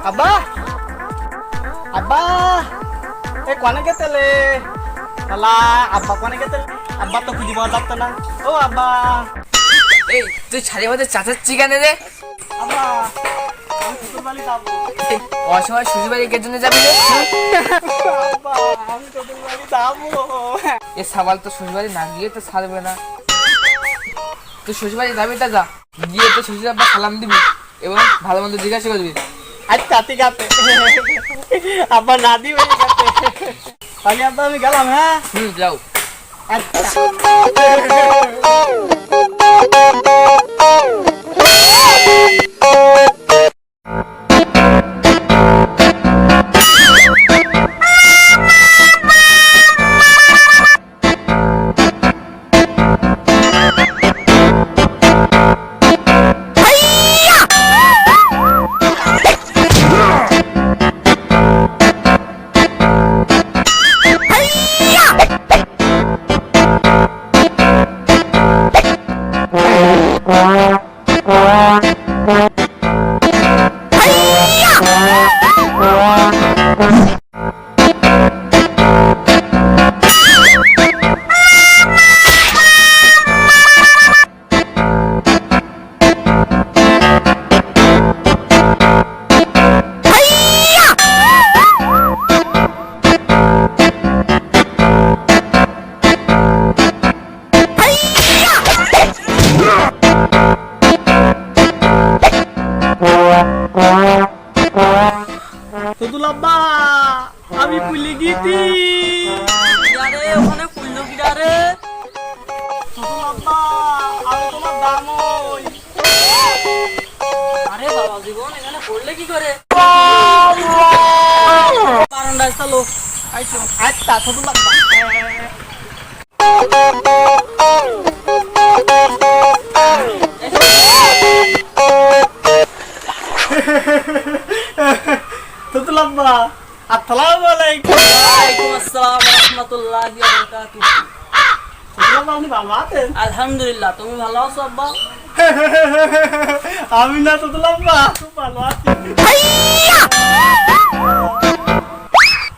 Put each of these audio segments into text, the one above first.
Abah, Abah, kwana ketele? Alah, Abah kwana ketele? Abah তো খুঁজে পাওয়া যাচ্ছে না। ও আব্বাহ, এই তুই ছাড়ি মধ্যে চাচাচ্ছি কেন রে? আব্বাহ, আমি শ্বশুর বাড়ি যাবো। অসময় শ্বশুর বাড়ি কে জন্য যাবি রে? আব্বাহ, আমি শ্বশুর বাড়ি যাবো। এ সাবাল তো শ্বশুর বাড়ি না গিয়ে তো ছাড়বে না। তুই শ্বশুর বাড়ি যাবি তা যা, গিয়ে তো শ্বশুর আব্বা সালাম দিবি এবং ভালো মন্দ জিজ্ঞাসা করবি। আচ্ছা ঠিক আছে, আব্বা না দিবে ঠিক আছে। তাহলে আব্বা আমি গেলাম, হ্যাঁ? যাও। আচ্ছা। তুতুল আব্বা, আমি ভুলে গেছি। আরে ওখানে খুললো কি রে? তুতুল আব্বা, আমি তোমার দামই। আরে বাবা জীবন এখানে পড়লে কি করে? বারান্দায় চলো। আইছো। আচ্ছা তুতুল আব্বা। তুতুল আব্বা, আসসালামু আলাইকুম। ওয়ালাইকুম আসসালাম ওয়া রাহমাতুল্লাহি ওয়া বারাকাতুহু। তুতুল আব্বা, আপনি ভালো আছেন? আলহামদুলিল্লাহ, তুমি ভালো আছো আব্বা? আমি না তুতুল আব্বা, খুব ভালো আছি।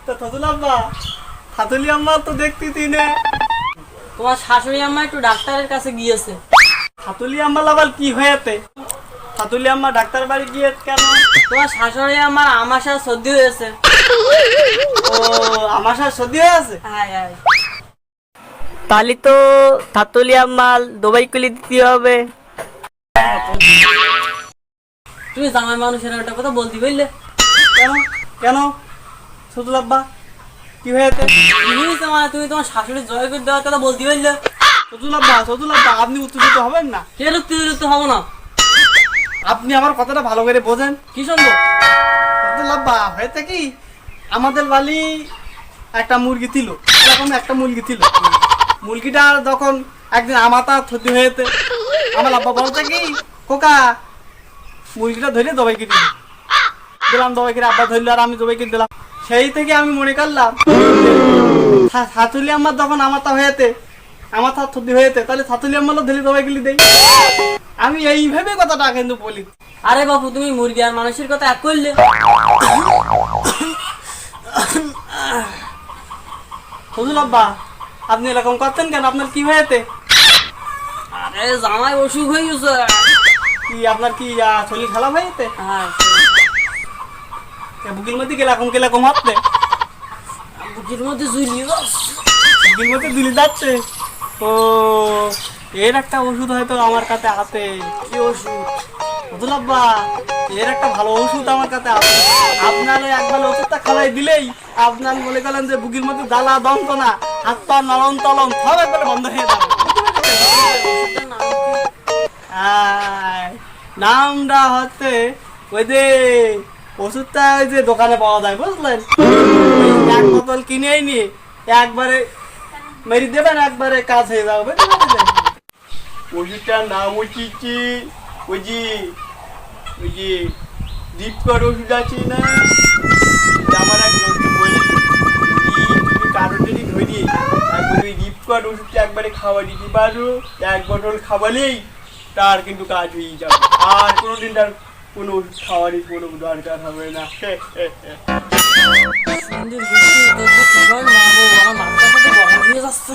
তো তুতুল আব্বা, হাতুলি আম্মা তো দেখতেছি না। তোমার শাশুড়ি আম্মা একটু ডাক্তারের কাছে গিয়েছে। হাতুলি আম্মা লাবাল কি হয়েছে? হাতুলি আম্মা ডাক্তার বাড়ি গিয়ে কেন? তোমার শাশুড়ি আমার আমাশা সর্দি হয়েছে। ও, আমার সাথে সর্দি হয়ে আছে? হায় হায়। তাহলে তো হাতুলি আম্মা দুবাই কুলি দিতে হবে। তুমি জামাই মানুষের একটা কথা বলতে বললে কেন কেন তুতুল আব্বা, কি হয়েছে? মানে তুমি তোমার শাশুড়ি জয় করে দেওয়ার কথা বলতে বললে। তুতুল আব্বা, আপনি উত্তেজিত হবেন না। কে রুক্তি হবো না? আপনি আমার কথাটা ভালো করে বোঝেন। কি শুনবো? তুতুল আব্বা, হয়েছে কি, আমাদের বাড়ি একটা মুরগি ছিল, এরকম একটা মুরগি ছিল। মুরগিটা যখন একদিন আমাতা সর্দি হয়েছে, আমার আব্বা বলছে কি, খোকা মুরগিটা ধরে দবাই কিনে দিলাম। দবাই কিনে আব্বা ধরলো আর আমি দবাই কিনে দিলাম। সেই থেকে আমি মনে করলাম ছাতুলি আম্মার যখন আমাতা হয়েছে, আমার সর্দি হয়েছে, তাহলে ছাতুলি আম্মারও ধরে দবাই কিনে দেই। আমি এইভাবে কথাটা কিন্তু বলি। আরে বাবু, তুমি মুরগি আর মানুষের কথা এক করলে। তুতুল আব্বা, আপনি এরকম করতেন কেন? আপনার কি হয়েছে? আরে জামাই অসুখ হয়ে গেছে। কি আপনার কি শরীর খারাপ হয়েছে? হ্যাঁ, বুকির মধ্যে কিরকম হচ্ছে? বুকের মধ্যে ঝুলিয়ে যাচ্ছে। বুকির মধ্যে দিলে যাচ্ছে। ও, এর একটা ওষুধ হয়তো আমার কাছে আছে। কি ওষুধ? তুতুল আব্বা, এর একটা ভালো ওষুধ আমার কাছে আছে। আপনার একবার ওষুধটা খাওয়াই দিলেই আপনার মনে করেন যে বুকির মধ্যে জ্বালা যন্ত্রণা, হাত পা নরম তলম সব একবারে বন্ধ হয়ে যাবে। ওষুধটার নাম কি? নামটা হচ্ছে ওই যে ওষুধটা ওই যে দোকানে পাওয়া যায় বুঝলেন, ওই এক বোতল কিনেই নিয়ে একবারে মেরে দেবেন, একবারে কাজ হয়ে যাবে বুঝলেন। ওষুধটার নাম হচ্ছে ওই যে দীপকর ওষুধ আছে না, আমার এক বন্ধু বলি তুমি কারোর যদি ধরি একবারে ওই দীপকর ওষুধটা একবারে খাওয়া দিতে পারো, এক বোতল খাওয়ালেই তার কিন্তু কাজ হয়ে যাবে, আর কোনোদিন তার কোনো ওষুধ খাওয়ারই কোনো দরকার হবে না। সন্ধ্যের বৃষ্টি তোর যে কিভাবে মারবো, আমার মাথাটা তো গরম হয়ে যাচ্ছে।